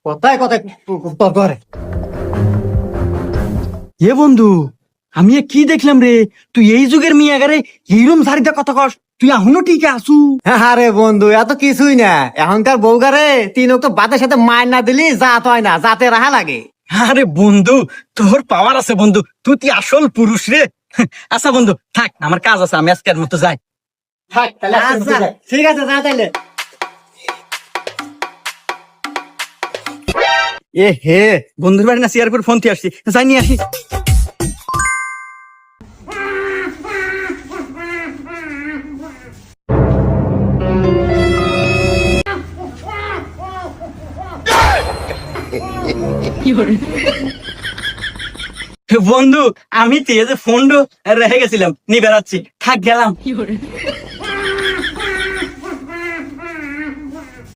কথায় কথায় তর্ক করে। এ বন্ধু, আমি এ কি দেখলাম রে? তুই এই যুগের মেয়ে আগারে এইরম সারিতে কথা কস, তুই এখনো ঠিক আসু? আরে বন্ধু, এত কিছুই না। এখনকার বউগারে তিন তো বাতের সাথে মায়ের না দিলি জাত হয় না, জাতে রাহা লাগে। আরে বন্ধু, তোর পাওয়ার আছে বন্ধু, তুই আসল পুরুষ রে। আচ্ছা বন্ধু থাক, আমার কাজ আছে, আমি আজকের মতো যাই। থাক তাহলে, আচ্ছা ঠিক আছে, যা তাইলে। এ হে, বন্ধুর বাড়ি না সিয়ারপুর ফোন দিয়ে আসছি, যাই নিয়ে আসি। বন্ধু, আমি তো এই যে ফোন রেখে গেছিলাম, নিয়ে বেড়াচ্ছি, থাক গেলাম।